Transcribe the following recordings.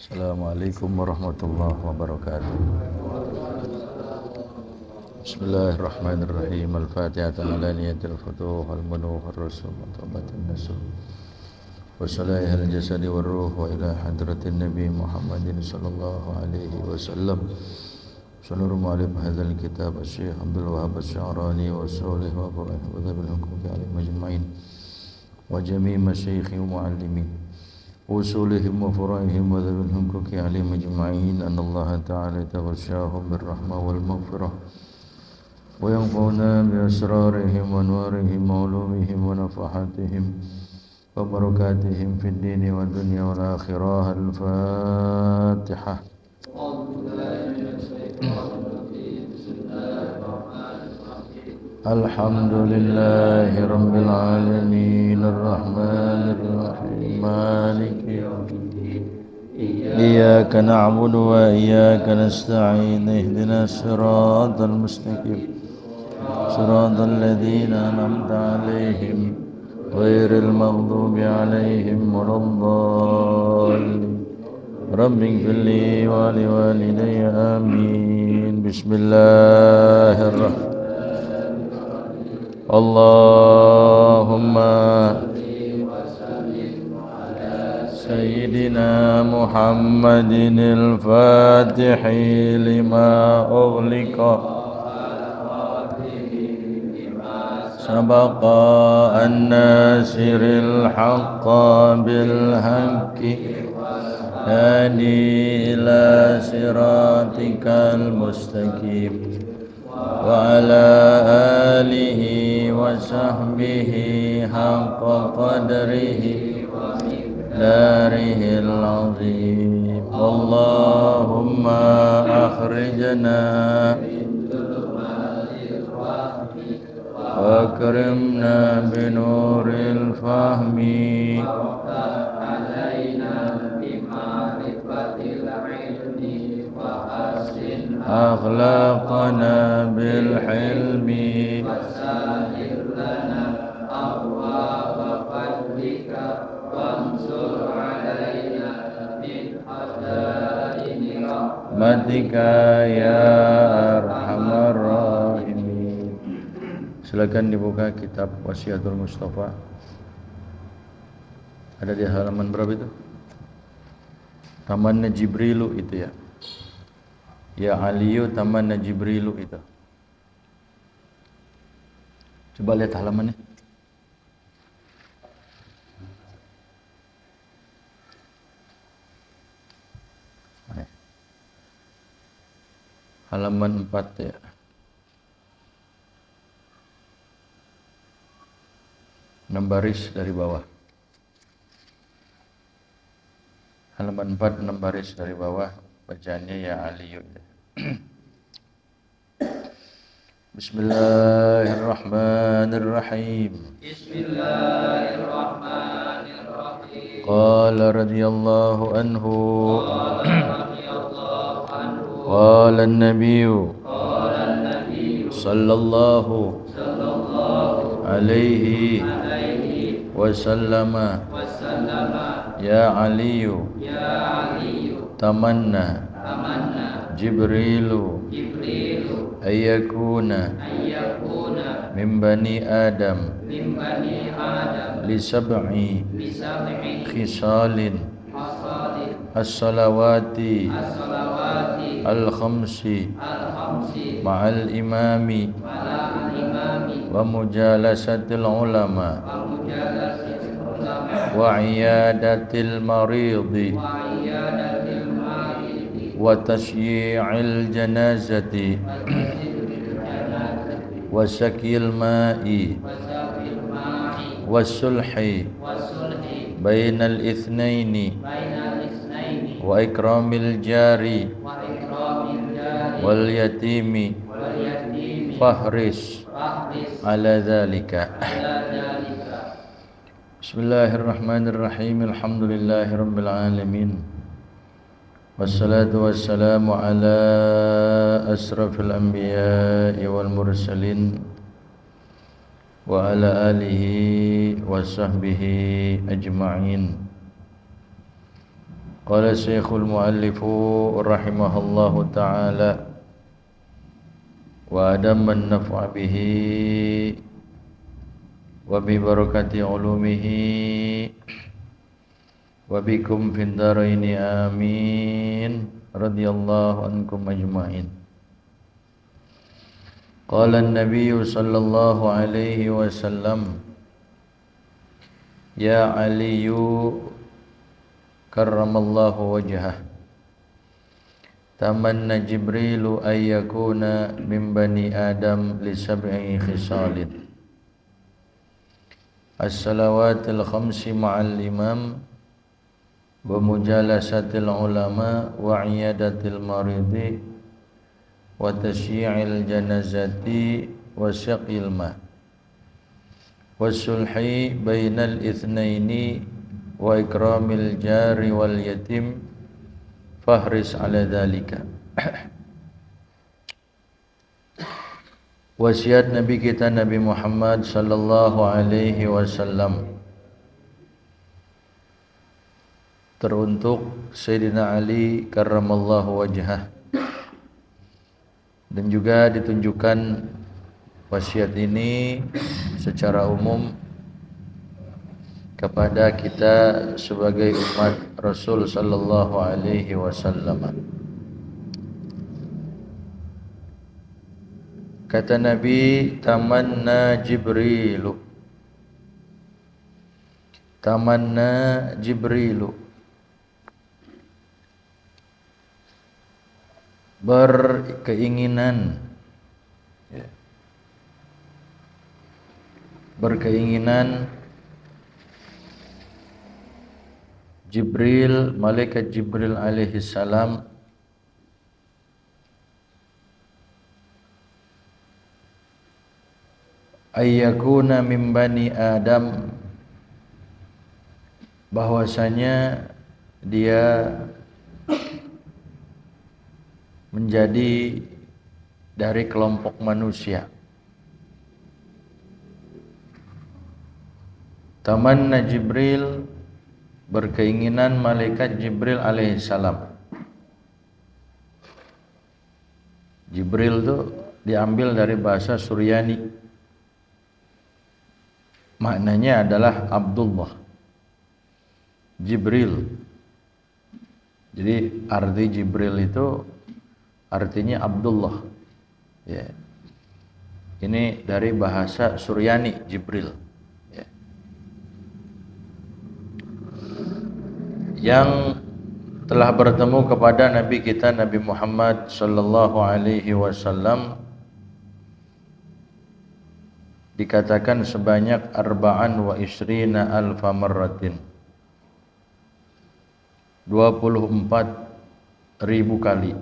Assalamualaikum warahmatullahi wabarakatuh. Bismillahirrahmanirrahim. Al-Fatihah ala niyatil futuh al-munuh ar-rasul matabatin nasul wa salaih al-jasadi war-ruh wa ila hadratin nabi Muhammadin sallallahu alaihi wasallam. Seluruh mu'alif hadzal kitab Syekh Abdul Wahab Asy-Sya'rani wa Shalih wa Qur'an wa dhabil hukum fi alim majma'in wa jami' masyayikhi wa mu'allimin usulihim wa fura'ihim wa dhabil hukum fi alim majma'in anna Allah ta'ala taghashahum birrahmah wal maghfirah wa yanfa'una bi asrarihim wa anwarihim wa ulumihim wa nafahatihim wa barakatihim fid dini wa dunya wal akhirah. Al-Fatihah. Alhamdulillahi Rabbil Alamin Ar-Rahmanir Rahim Maliki Yawmiddin Iyyaka na'budu wa iyyaka nasta'in Ihdinas siratal mustaqim Siratal ladzina an'amta 'alaihim ghairil maghdubi 'alaihim waladdallin. Rabbighfirli wa liwalidayya amin. Bismillahirrahmanirrahim. Allahumma Sayyidina Muhammadin al-Fatihi lima ughliqa sabaqa an-nasiril haqqa bil haqqi hadi ila siratikal mustaqim wa ala alihi wa sahbihi haqqa qadrihi wa miqdarihil azim. Allahumma akhrijna wa akrimna binuril fahmi akhlaqana bil hilmi wasahhil lana abwaaba fadlika wansur alaina min hazaini rahmatika ya arhamar rahimin. Silakan dibuka kitab Wasiatul Mustafa. Ada di halaman berapa itu? Tamanna Jibrilu itu ya. Ya Aliyu tamanna Jibrilu itu. Coba lihat halamannya. Halaman 4 ya. Enam baris dari bawah. Halaman 4 6 baris dari bawah. Bacaannya ya Aliyu. Bismillahirrahmanirrahim. Bismillahirrahmanirrahim. Qala radhiyallahu anhu. Qala an-nabiyyu sallallahu alaihi wasallam ya Aliyu tamanna Jibrilu ayyakuna min bani Adam li sab'i khisalin as-salawati al-khamsi ma'al imami wa mujalasatil ulama wa iyadatil maridi wa tasyi'il janazati wa sakil ma'i wa sulhi bainal ithnaini wa ikramil jari wal yatimi fahris ala dhalika. Bismillahirrahmanirrahim. Alhamdulillahi rabbil alamin. Wassalatu wassalamu ala asrafil anbiya'i wal mursalin wa ala alihi wa sahbihi ajma'in. Qala Syekhul Muallifu rahimahullahu ta'ala wa adaman naf'a bihi wa bi barakati ulumihi wa bikum fid dharaini amin radhiyallahu ankum ajma'in. Qala an-nabiy sallallahu alaihi wasallam ya aliyu karramallahu wajhah tamanna Jibrilu ayyakuna min bani Adam li sab'i khisalin as-salawatil khamsi ma'al imam wa mujalasatil ulama wa iyadatil maridi wa tasyi'il janazati wa syaqil ma wa sulhi bainal itsnaini wa ikramil jari wal yatim fahris ala dhalika. Wasiat Nabi kita Nabi Muhammad sallallahu alaihi wasallam teruntuk Sayyidina Ali karramallahu wajhah, dan juga ditunjukkan wasiat ini secara umum kepada kita sebagai umat Rasul sallallahu alaihi wasallam. Kata Nabi, tamanna Jibrilu, tamanna Jibrilu, berkeinginan, berkeinginan Jibril, malaikat Jibril alaihi salam ayyakuna min bani Adam, bahwasanya dia menjadi dari kelompok manusia. Tamanna Jibril, berkeinginan malaikat Jibril alaihissalam. Jibril itu diambil dari bahasa Suryani, maknanya adalah Abdullah. Jibril, jadi arti Jibril itu artinya Abdullah, ya. Ini dari bahasa Suryani, Jibril, ya. Yang telah bertemu kepada Nabi kita Nabi Muhammad sallallahu alaihi wasallam dikatakan sebanyak arba'an wa isrina alfa marratin, 24.000 kali.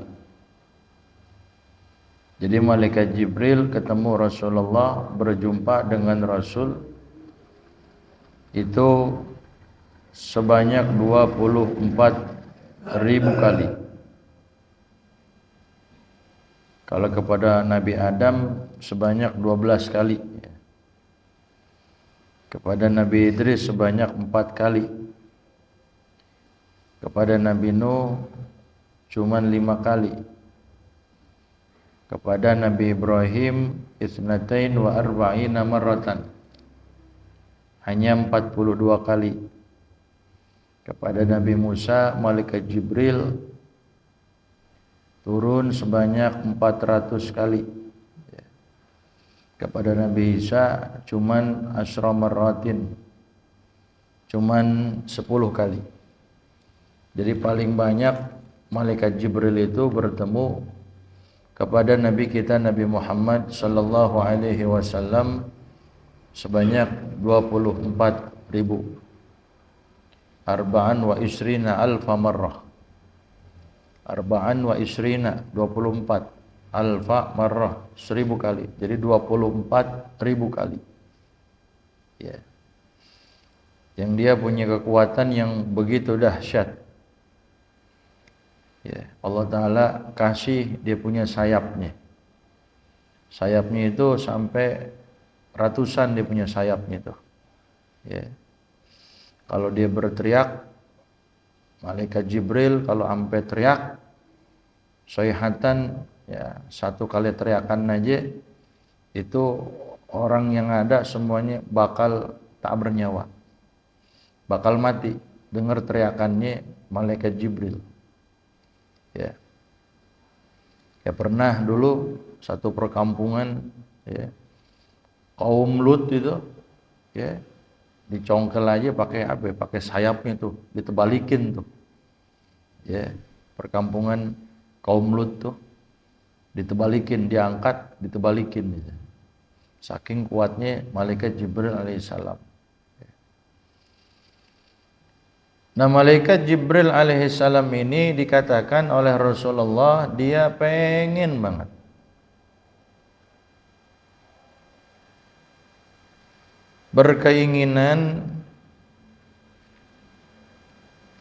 Jadi malaikat Jibril ketemu Rasulullah, berjumpa dengan Rasul itu sebanyak 24.000 kali. Kalau kepada Nabi Adam sebanyak 12 kali. Kepada Nabi Idris sebanyak 4 kali. Kepada Nabi Nuh cuman 5 kali. Kepada Nabi Ibrahim isnatain wa arba'ina marratan, hanya 42 kali. Kepada Nabi Musa malaikat Jibril turun sebanyak 400 kali. Kepada Nabi Isa cuman asra marratin, cuman 10 kali. Jadi paling banyak malaikat Jibril itu bertemu kepada Nabi kita Nabi Muhammad sallallahu alaihi wasallam sebanyak 24.000. Arba'an wa isrina alfa marrah. Arba'an wa isrina 24, alfa marrah 1000 kali. Jadi 24.000 kali. Ya. Yang dia punya kekuatan yang begitu dahsyat. Ya, Allah Ta'ala kasih dia punya sayapnya. Sayapnya itu sampai ratusan dia punya sayapnya itu. Ya. Kalau dia berteriak, Malaikat Jibril kalau sampai teriak sayhatan, ya satu kali teriakan aja itu orang yang ada semuanya bakal tak bernyawa, bakal mati dengar teriakannya malaikat Jibril. Ya. Ya pernah dulu satu perkampungan, ya, kaum Lut itu, ya, dicongkel aja pakai apa? Pakai sayapnya tuh, ditebalikin tuh. Ya, perkampungan kaum Lut tuh ditebalikin, diangkat, ditebalikin gitu. Saking kuatnya malaikat Jibril alaihissalam. Nah, malaikat Jibril alaihissalam ini dikatakan oleh Rasulullah dia pengen banget berkeinginan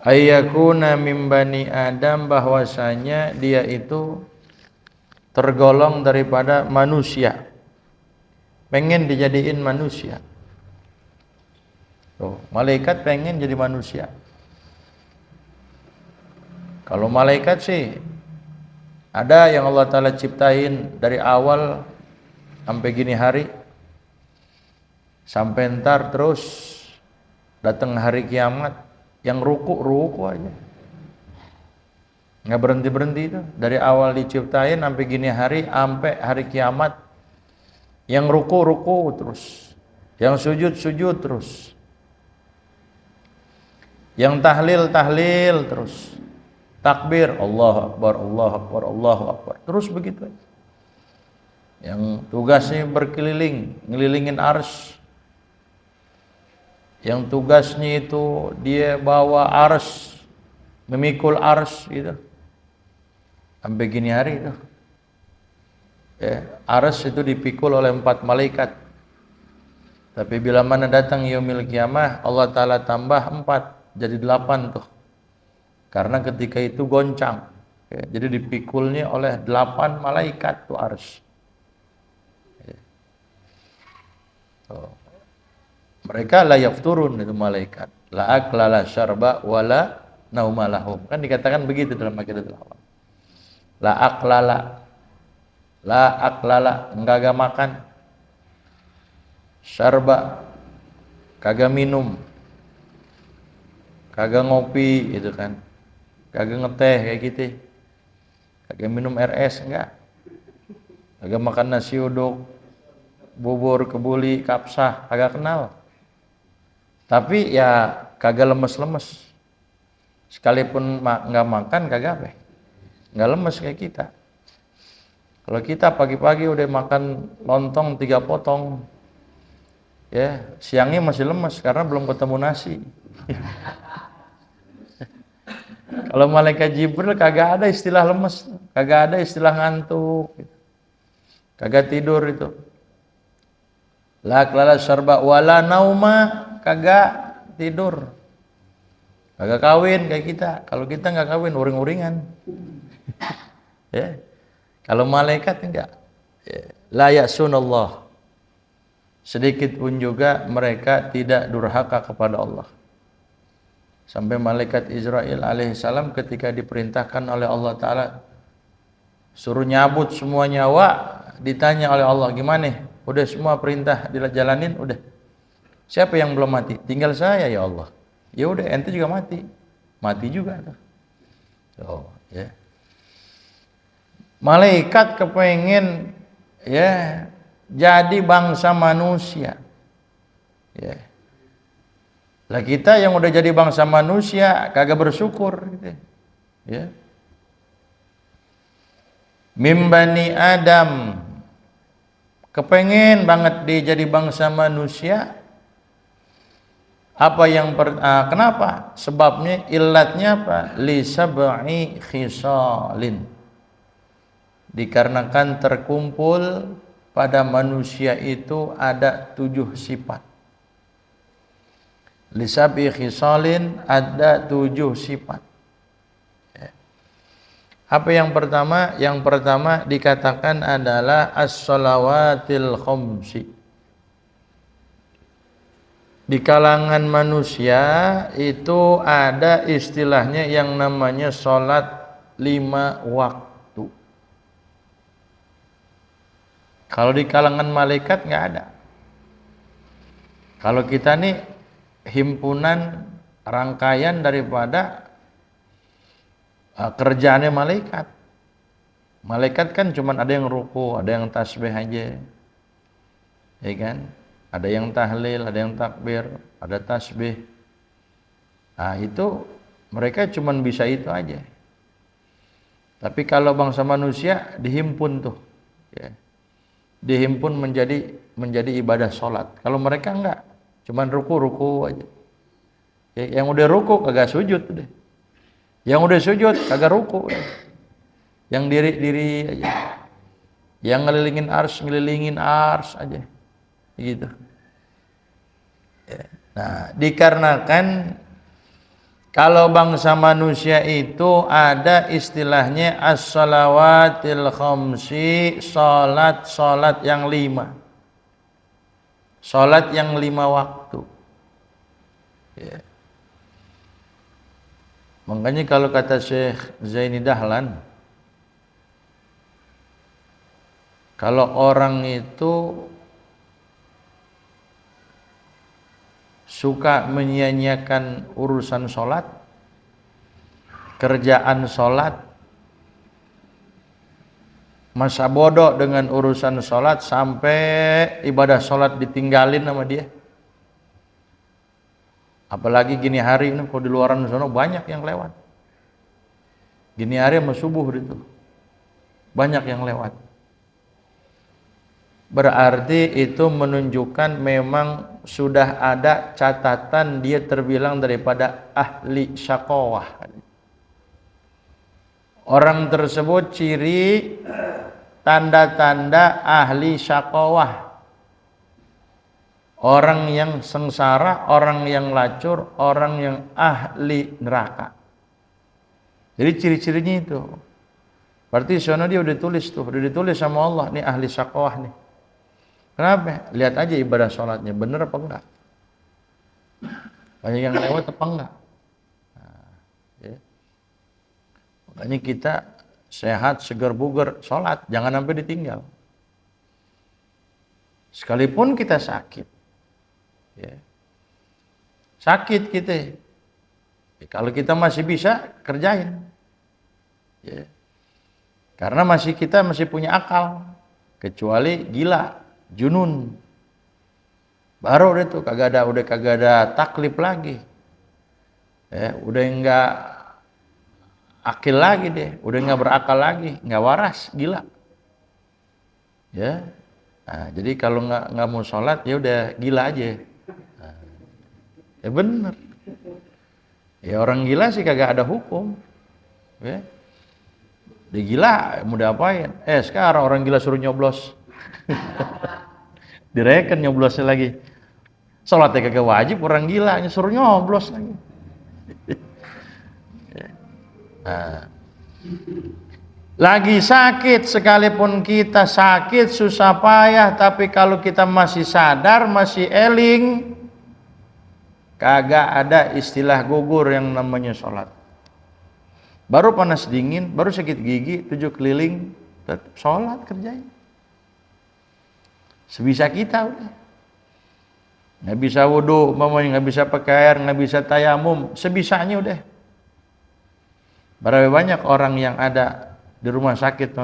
ayyakuna min bani Adam, bahwasanya dia itu tergolong daripada manusia, pengen dijadiin manusia. Tuh, malaikat pengen jadi manusia. Kalau malaikat sih ada yang Allah Ta'ala ciptain dari awal sampai gini hari, sampai ntar terus datang hari kiamat, yang ruku aja, nggak berhenti itu dari awal diciptain sampai gini hari, sampai hari kiamat, yang ruku terus, yang sujud terus, yang tahlil terus, takbir Allahu Akbar, Allahu Akbar, Allahu Akbar, terus begitu aja. Yang tugasnya berkeliling, ngelilingin arsy, yang tugasnya itu dia bawa arsy, memikul arsy gitu, sampai gini hari itu. Ya, arsy itu dipikul oleh 4 malaikat. Tapi bila mana datang yaumil kiamah, Allah Ta'ala tambah 4, jadi 8 tuh. Karena ketika itu goncang, ya, jadi dipikulnya oleh 8 malaikat tuh arsy. Ya. Oh. Mereka la yafturun, itu malaikat. La akla la syarba wala nauma lahum. Kan dikatakan begitu dalam Aqidatul Awam. La aklala, enggak makan. Syarba, kagak minum, kagak ngopi, itu kan. Kagak ngeteh kayak gitu, kagak minum RS, enggak, kagak makan nasi uduk, bubur, kebuli, kapsah, kagak kenal. Tapi ya kagak lemes-lemes, sekalipun nggak makan kagak apa, nggak lemes kayak kita. Kalau kita pagi-pagi udah makan lontong 3 potong, ya siangnya masih lemes karena belum ketemu nasi. Kalau malaikat Jibril kagak ada istilah lemes, kagak ada istilah ngantuk, kagak tidur itu. La klala syarba wala nauma, kagak tidur, kagak kawin kayak kita. Kalau kita nggak kawin, uring-uringan. Ya. Kalau malaikat enggak. Ya. La ya'sunallah, sedikit pun juga mereka tidak durhaka kepada Allah. Sampai malaikat Israel alaihissalam ketika diperintahkan oleh Allah Ta'ala suruh nyabut semua nyawa, ditanya oleh Allah, gimana? Udah semua perintah dijalanin? Udah. Siapa yang belum mati? Tinggal saya ya Allah. Ya udah, ente juga mati. Mati juga. Oh, ya. Malaikat kepengen ya jadi bangsa manusia. Ya. Lah kita yang udah jadi bangsa manusia kagak bersyukur gitu. Ya. Mim bani Adam, kepengen banget dia jadi bangsa manusia. Apa yang kenapa? Sebabnya, illatnya apa? Li sab'i khisalin. Dikarenakan terkumpul pada manusia itu ada 7 sifat. Li sab'i khisalin, ada 7 sifat. Apa yang pertama? Yang pertama dikatakan adalah as-shalawatil khamsi. Di kalangan manusia itu ada istilahnya yang namanya sholat 5 waktu. Kalau di kalangan malaikat nggak ada. Kalau kita nih himpunan rangkaian daripada kerjaannya malaikat. Malaikat kan cuma ada yang ruku, ada yang tasbih aja. Ya kan? Ada yang tahlil, ada yang takbir, ada tasbih. Nah itu mereka cuma bisa itu aja. Tapi kalau bangsa manusia dihimpun tuh, ya. Dihimpun menjadi ibadah sholat. Kalau mereka enggak, cuma ruku aja. Ya, yang udah ruku kagak sujud deh. Yang udah sujud kagak ruku deh. Yang diri aja. Yang ngelilingin ars aja. Gitu. Ya. Nah, dikarenakan kalau bangsa manusia itu ada istilahnya as-salawatil khamsi, salat yang 5. Salat yang 5 waktu. Ya. Makanya kalau kata Syekh Zaini Dahlan, kalau orang itu suka menyia-nyiakan urusan sholat, kerjaan sholat, masa bodoh dengan urusan sholat sampai ibadah sholat ditinggalin sama dia. Apalagi gini hari ini, kalau di luaran sana banyak yang lewat. Gini hari sama subuh itu banyak yang lewat. Berarti itu menunjukkan memang sudah ada catatan dia terbilang daripada ahli syaqawah. Orang tersebut ciri tanda-tanda ahli syaqawah. Orang yang sengsara, orang yang lacur, orang yang ahli neraka. Jadi ciri-cirinya itu. Berarti sono dia udah ditulis sama Allah, nih ahli syaqawah nih. Kenapa? Lihat aja ibadah sholatnya, bener apa enggak? Banyak yang lewat apa enggak? Nah, ya. Makanya kita sehat, segar, bugar, sholat, jangan sampai ditinggal. Sekalipun kita sakit, ya. Sakit kita, ya, kalau kita masih bisa kerjain, ya. Karena kita masih punya akal, kecuali gila. Junun baru itu udah kagak ada taklif lagi, ya, udah enggak akil lagi deh, udah enggak berakal lagi, enggak waras, gila, ya. Nah, jadi kalau enggak mau sholat ya udah gila aja, nah, ya bener, ya orang gila sih kagak ada hukum, ya. Dia gila mau diapain? Sekarang orang gila suruh nyoblos. Direken nyoblosnya lagi. Sholatnya kagak wajib, orang gila suruh nyoblos lagi. Nah, lagi sakit, sekalipun kita sakit susah payah, tapi kalau kita masih sadar, masih eling, kagak ada istilah gugur yang namanya sholat. Baru panas dingin, baru sakit gigi, 7 keliling, tetap sholat kerjain. Sebisa kita udah. Nggak bisa wudu, mamanya nggak bisa pakai air, nggak bisa tayamum, sebisanya udah. Berapa banyak orang yang ada di rumah sakit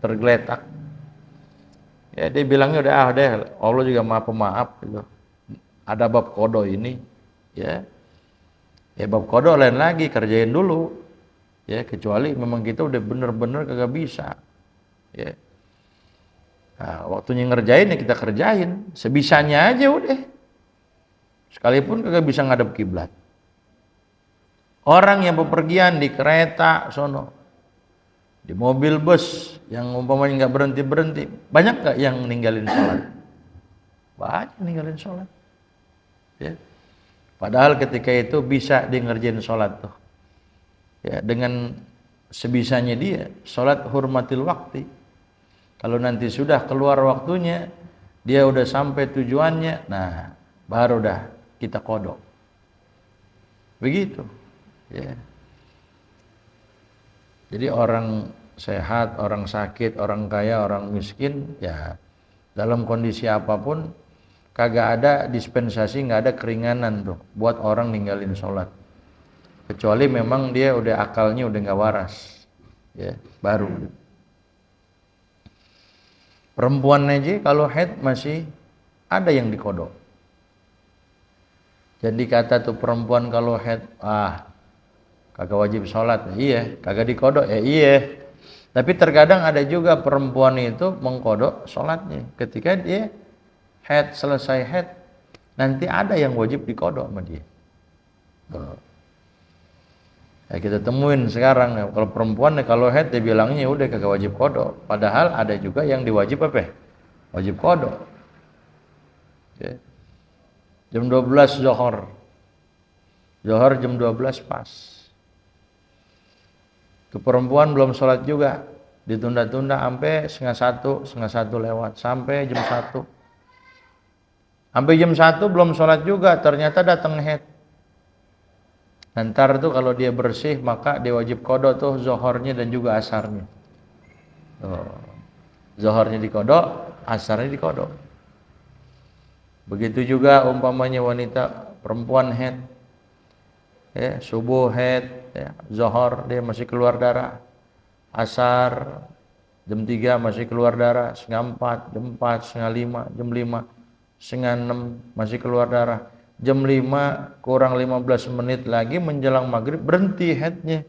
tergeletak. Ya dia bilangnya udah Allah juga maha pemaaf gitu. Ada bab qada ini, ya. Ya bab qada lain lagi, kerjain dulu. Ya kecuali memang kita udah bener-bener kagak bisa. Ya. Nah, waktunya ngerjain ya kita kerjain, sebisanya aja udah. Sekalipun kagak bisa ngadep kiblat. Orang yang bepergian di kereta sono, di mobil bus yang umpamanya nggak berhenti, banyak nggak yang ninggalin sholat? Banyak ninggalin sholat. Ya. Padahal ketika itu bisa dia ngerjain sholat tuh. Ya, dengan sebisanya dia, sholat hurmatil waktu. Kalau nanti sudah keluar waktunya, dia udah sampai tujuannya, nah baru dah kita qada. Begitu. Ya. Jadi orang sehat, orang sakit, orang kaya, orang miskin, ya dalam kondisi apapun kagak ada dispensasi, nggak ada keringanan tuh buat orang ninggalin sholat. Kecuali memang dia udah akalnya udah nggak waras, ya baru. Perempuan aja kalau haid masih ada yang dikodok. Jadi kata tuh perempuan kalau haid, kagak wajib sholat, iya, kagak dikodok, iya. Tapi terkadang ada juga perempuan itu mengkodok sholatnya. Ketika dia haid, selesai haid, nanti ada yang wajib dikodok sama dia. Ya kita temuin sekarang, kalau perempuan kalau haid dia bilangnya udah kagak wajib kodok. Padahal ada juga yang diwajib apa? Wajib kodok. Ya. Jam 12 Zohor. Zohor jam 12 pas. Ke perempuan belum sholat juga, ditunda-tunda sampai setengah satu lewat, sampai jam 1. Sampai jam 1 belum sholat juga, ternyata datang haid. Ntar tuh kalau dia bersih maka dia wajib kodok tuh zohornya dan juga asarnya. Zohornya dikodok, asarnya dikodok. Begitu juga umpamanya wanita perempuan haid, ya, subuh haid, ya, zohor dia masih keluar darah, asar jam 3 masih keluar darah, setengah 4, jam 4, setengah 5, jam 5, setengah 6 masih keluar darah, jam 5 kurang 15 menit lagi menjelang maghrib berhenti haidnya.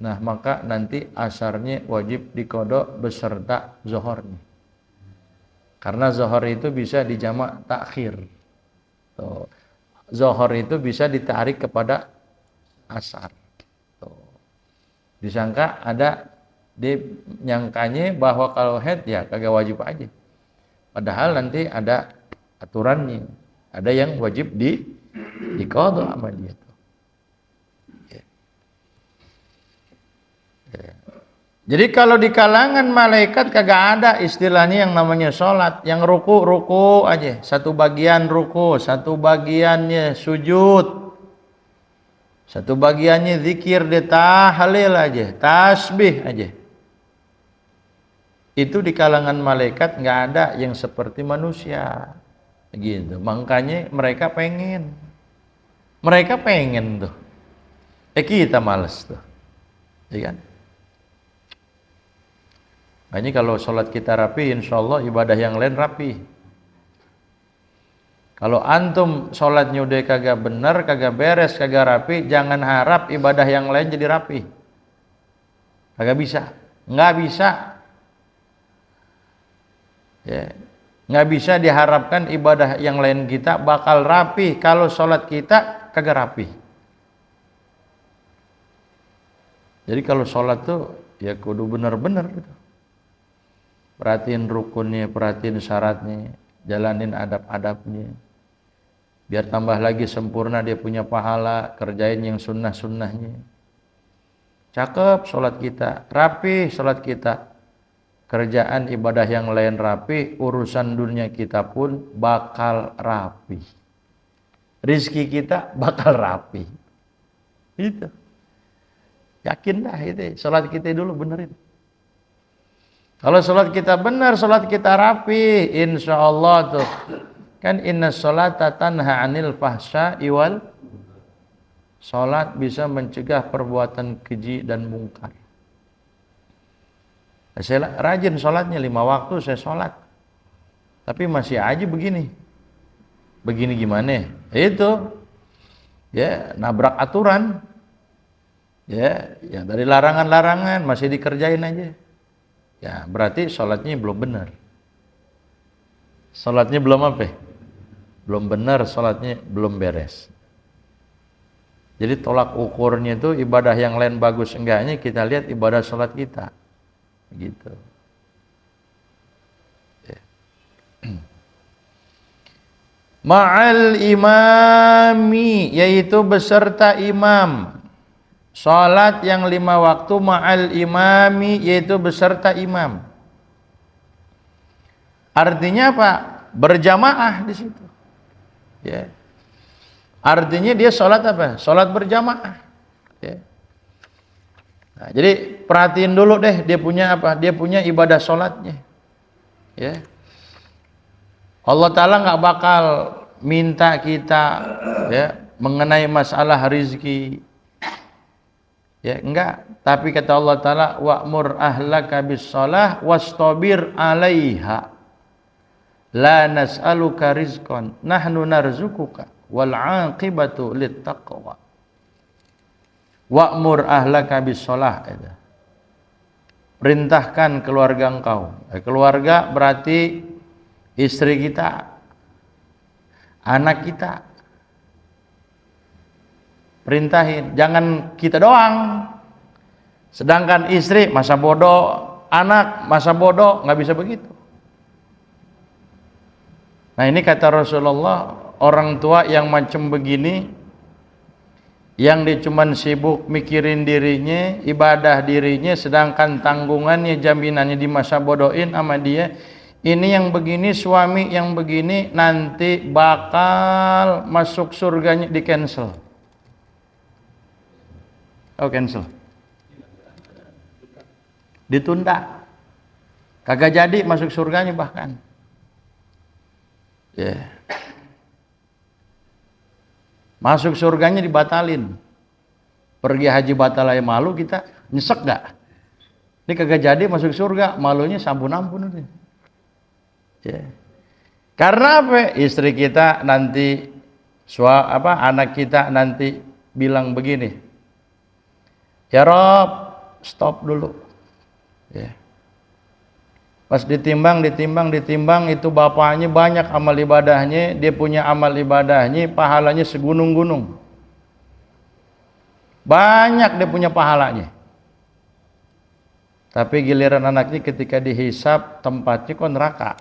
Nah maka nanti asarnya wajib dikodok beserta zohornya, karena zohor itu bisa dijamak takhir. Tuh. Zohor itu bisa ditarik kepada asar. Tuh. Disangka ada, dia nyangkanya bahwa kalau haid ya kagak wajib aja. Padahal nanti ada aturannya. Ada yang wajib diqadha sama dia. Ya. Ya. Jadi kalau di kalangan malaikat kagak ada istilahnya yang namanya sholat. Yang ruku aja, satu bagian ruku, satu bagiannya sujud, satu bagiannya zikir, dia tahlil aja, tasbih aja. Itu di kalangan malaikat nggak ada yang seperti manusia, gitu. Makanya mereka pengen tuh. Kita males tuh, ya kan? Makanya kalau sholat kita rapi, insya Allah ibadah yang lain rapi. Kalau antum sholatnya udah kagak benar, kagak beres, kagak rapi, jangan harap ibadah yang lain jadi rapi. Kagak bisa, nggak bisa. Ya, nggak bisa diharapkan ibadah yang lain kita bakal rapi kalau sholat kita kagak rapi. Jadi kalau sholat tuh ya kudu benar-benar gitu. Perhatiin rukunnya, perhatiin syaratnya, jalanin adab-adabnya. Biar tambah lagi sempurna dia punya pahala, kerjain yang sunnah-sunnahnya. Cakep sholat kita, rapi sholat kita. Kerjaan ibadah yang lain rapi, urusan dunia kita pun bakal rapi. Rizki kita bakal rapi. Itu. Yakin dah itu, sholat kita dulu benerin. Kalau sholat kita benar, sholat kita rapi, insya Allah tuh kan inna sholata tanha anil fahsya iwal. Sholat bisa mencegah perbuatan keji dan mungkar. Saya rajin sholatnya 5 waktu saya sholat, tapi masih aja begini gimana? Itu ya nabrak aturan, ya dari larangan-larangan masih dikerjain aja. Ya berarti sholatnya belum benar. Sholatnya belum apa? Belum benar, sholatnya belum beres. Jadi tolak ukurnya itu ibadah yang lain bagus enggaknya kita lihat ibadah sholat kita. Gitu. Ya. Ma'al imami, yaitu beserta imam. Salat yang 5 waktu ma'al imami, yaitu beserta imam. Artinya apa? Berjamaah di situ. Ya. Artinya dia sholat apa? Sholat berjamaah. Ya. Nah, jadi perhatiin dulu deh dia punya apa? Dia punya ibadah sholatnya. Ya. Allah Ta'ala nggak bakal minta kita ya mengenai masalah rizki. Ya, enggak. Tapi kata Allah Ta'ala, wa'mur ahlaka bis-shalah wastabir 'alaiha. La nas'aluka rizqan, nahnu narzukuka wal 'aqibatu littaqwa. Wa'mur ahlaka bis-shalah. Perintahkan keluarga engkau. Keluarga berarti istri kita, anak kita. Perintahin, jangan kita doang. Sedangkan istri masa bodoh, anak masa bodoh, nggak bisa begitu. Nah ini kata Rasulullah, orang tua yang macam begini, yang dia cuman sibuk mikirin dirinya, ibadah dirinya, sedangkan tanggungannya, jaminannya di masa bodohin sama dia. Ini yang begini, suami yang begini nanti bakal masuk surganya di cancel. Oh cancel, ditunda, kagak jadi masuk surganya bahkan. Ya, yeah. Masuk surganya dibatalin. Pergi haji batal aja malu kita, nyesek gak? Ini kagak jadi masuk surga, malunya sampun-ampun udah. Ya. Yeah. Karena apa? Istri kita nanti, anak kita nanti bilang begini. Ya Rob, stop dulu. Ya. Pas ditimbang itu bapaknya banyak amal ibadahnya, dia punya amal ibadahnya, pahalanya segunung-gunung. Banyak dia punya pahalanya. Tapi giliran anaknya ketika dihisap tempatnya kok neraka.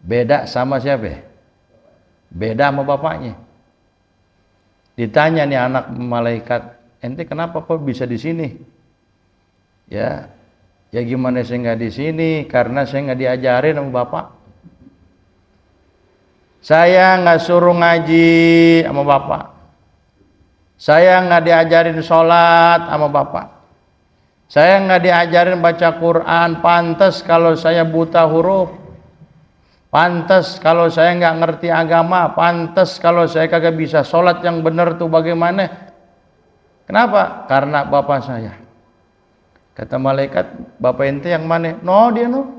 Beda sama siapa? Beda sama bapaknya. Ditanya nih anak malaikat, ente kenapa kok bisa di sini? Ya gimana saya nggak di sini? Karena saya nggak diajarin sama bapak. Saya nggak suruh ngaji sama bapak. Saya nggak diajarin sholat sama bapak. Saya nggak diajarin baca Quran. Pantas kalau saya buta huruf. Pantas kalau saya nggak ngerti agama. Pantas kalau saya kagak bisa sholat yang benar tuh bagaimana? Kenapa? Karena bapak saya. Kata malaikat, bapak ente yang mana? No, dia no.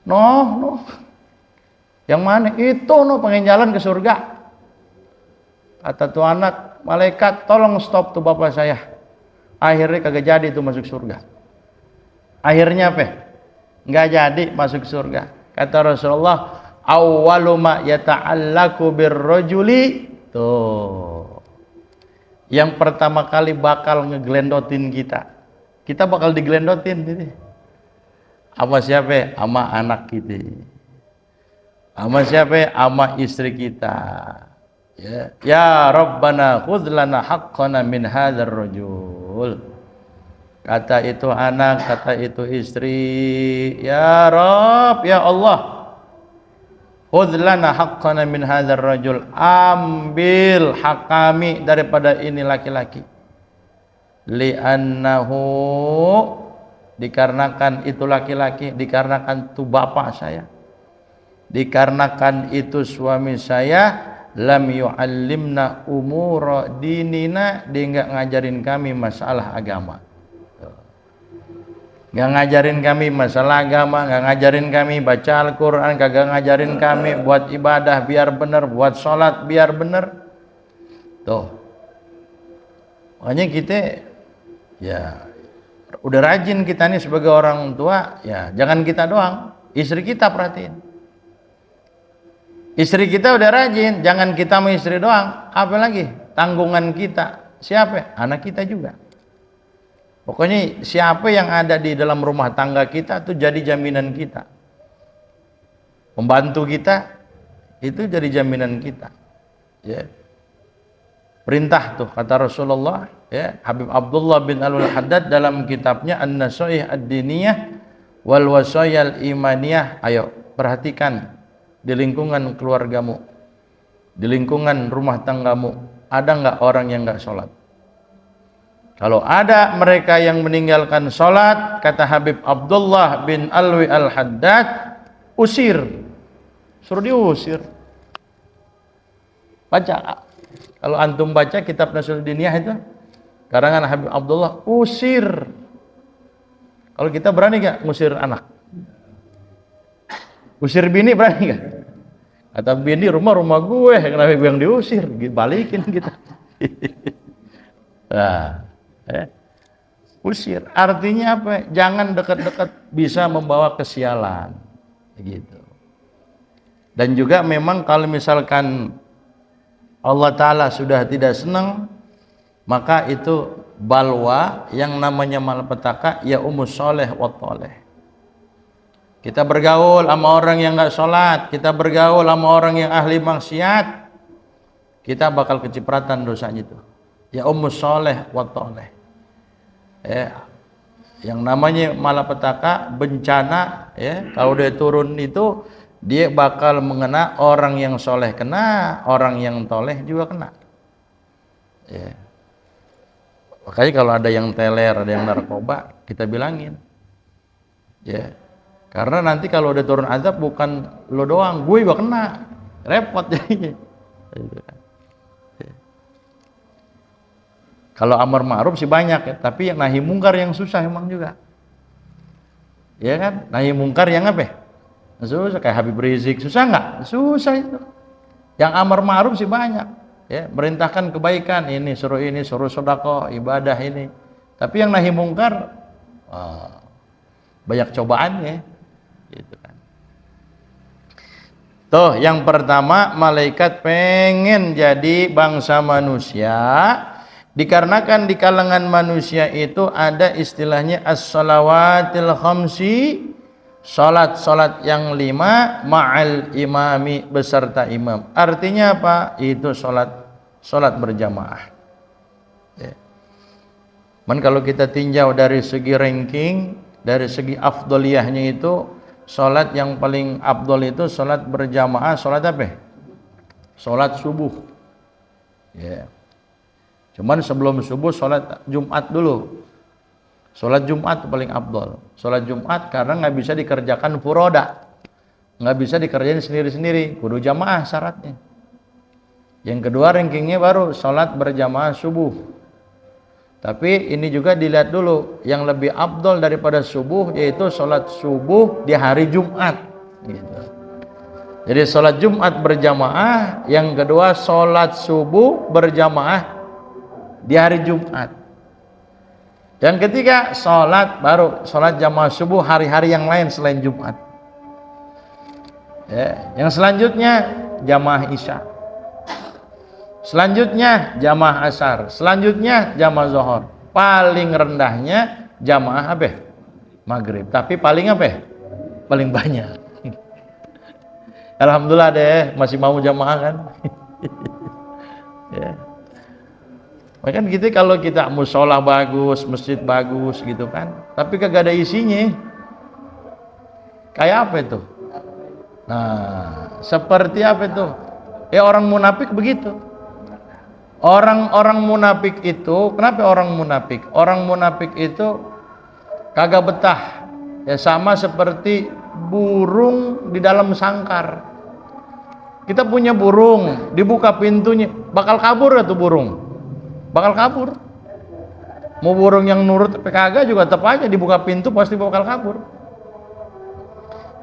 No. Yang mana? Itu no, pengen jalan ke surga. Kata tuh anak, malaikat tolong stop tuh bapak saya. Akhirnya kagak jadi tuh masuk surga. Akhirnya apa? Nggak jadi masuk surga. Kata Rasulullah, awwalu ma yata'allaku birrajuli. Tuh. Yang pertama kali bakal ngegelendotin kita. Kita bakal digelendotin gitu. Sama siapa? Sama anak kita. Sama siapa? Sama istri kita. Ya Rabbana khudh lana haqqana min hadzal rajul. Kata itu anak, kata itu istri, ya Rabb, ya Allah, khudh lana haqqana min hadzal rajul. Ambil hak kami daripada ini laki-laki. Li'annahu, dikarenakan itu laki-laki, dikarenakan itu bapak saya, dikarenakan itu suami saya, lam yu'allimna umura dinina, dia enggak ngajarin kami masalah agama. Enggak ngajarin kami masalah agama, enggak ngajarin kami baca Al-Qur'an, kagak ngajarin kami buat ibadah biar benar, buat sholat biar benar. Tuh. Makanya kita ya udah rajin kita nih sebagai orang tua, ya jangan kita doang, istri kita perhatiin. Istri kita udah rajin, jangan kita sama istri doang, apalagi tanggungan kita siapa? Anak kita juga. Pokoknya siapa yang ada di dalam rumah tangga kita tuh jadi jaminan kita. Pembantu kita itu jadi jaminan kita. Ya. Perintah tuh kata Rasulullah, ya, Habib Abdullah bin Al-Haddad dalam kitabnya An-Nasaih Ad-Diniyah wal Wasayal Imaniyah. Ayo perhatikan di lingkungan keluargamu. di lingkungan rumah tanggamu ada nggak orang yang nggak sholat? Kalau ada mereka yang meninggalkan sholat, kata Habib Abdullah bin Alwi Al-Haddad, usir, suruh diusir. Baca, kalau antum baca kitab Nasul Diniyah itu karangan Habib Abdullah, usir. Kalau kita berani gak ngusir anak? Usir bini berani gak? Kata bini, rumah gue, kenapa gue yang diusir? Balikin kita. Nah, usir. Artinya apa? Jangan dekat-dekat, bisa membawa kesialan. Gitu. Dan juga memang kalau misalkan Allah Ta'ala sudah tidak senang, maka itu balwa yang namanya malapetaka, ya umus soleh wa toleh. Kita bergaul sama orang yang nggak sholat, kita bergaul sama orang yang ahli maksiat, kita bakal kecipratan dosanya itu. Ya umus soleh wa toleh. Yang namanya malapetaka, bencana, kalau dia turun itu dia bakal mengena orang yang soleh kena, orang yang toleh juga kena. Makanya kalau ada yang teler, ada yang narkoba, kita bilangin. Karena nanti kalau udah turun azab bukan lo doang, gue juga kena, repot jadinya. Kalau amar ma'ruf sih banyak ya, tapi yang nahi mungkar yang susah emang juga. Ya kan? Nahi mungkar yang apa? Susah, kayak Habib Rizik, susah nggak? Susah itu. Yang amar ma'ruf sih banyak. Ya, merintahkan kebaikan, ini suruh sedekah, ibadah ini. Tapi yang nahi mungkar, banyak cobaannya. Gitu kan. Tuh, yang pertama, malaikat pengen jadi bangsa manusia, dikarenakan di kalangan manusia itu ada istilahnya as-salawatil khamsi, salat yang 5 ma'al imami, beserta imam. Artinya apa? Itu salat berjamaah. Kalau kita tinjau dari segi ranking, dari segi afdoliyahnya itu, salat yang paling afdol itu salat berjamaah, salat apa? Salat subuh. Cuman sebelum subuh salat Jumat dulu. Salat Jumat paling afdol. Salat Jumat karena nggak bisa dikerjakan furoda, nggak bisa dikerjain sendiri-sendiri, kudu jamaah syaratnya. Yang kedua rankingnya baru salat berjamaah subuh. Tapi ini juga dilihat dulu, yang lebih afdol daripada subuh yaitu salat subuh di hari Jumat. Gitu. Jadi salat Jumat berjamaah, yang kedua salat subuh berjamaah di hari Jumat. Yang ketiga baru salat jamaah subuh hari-hari yang lain selain Jumat. Yang selanjutnya jamaah Isya. Selanjutnya jamaah asar, selanjutnya jamaah zuhur. Paling rendahnya jamaah apa? Maghrib. Tapi paling apa? Paling banyak. Alhamdulillah deh, masih mau jamaah kan? Makanya gitu, kalau kita musola bagus, masjid bagus gitu kan, tapi kagak ada isinya. Kayak apa itu? Nah, seperti apa itu? Orang munafik begitu. Orang-orang munafik itu, kenapa orang munafik? Orang munafik itu kagak betah. Sama seperti burung di dalam sangkar. Kita punya burung, dibuka pintunya, bakal kabur ya tuh burung. Bakal kabur. Mau burung yang nurut kagak juga tetap aja dibuka pintu pasti bakal kabur.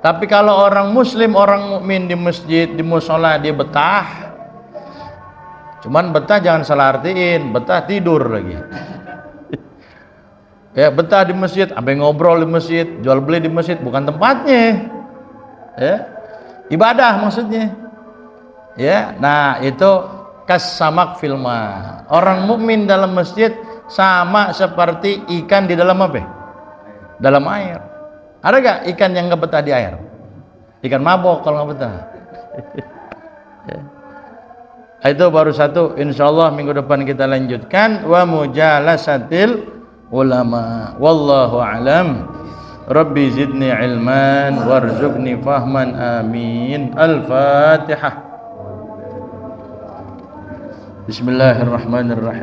Tapi kalau orang muslim, orang mukmin di masjid, di musola, dia betah. Cuman betah jangan salah artiin, betah tidur lagi. Betah di masjid, sampai ngobrol di masjid, jual beli di masjid, bukan tempatnya. Ibadah maksudnya. Nah itu kasamak filma. Orang mukmin dalam masjid sama seperti ikan di dalam apa? Dalam air. Ada gak ikan yang nggak betah di air? Ikan mabok kalau nggak betah. Itu baru satu, insyaallah minggu depan kita lanjutkan wa mujalasatil ulama. Wallahu alam. Rabbi zidni ilman warzuqni fahman, amin. Al-Fatihah. Bismillahirrahmanirrahim.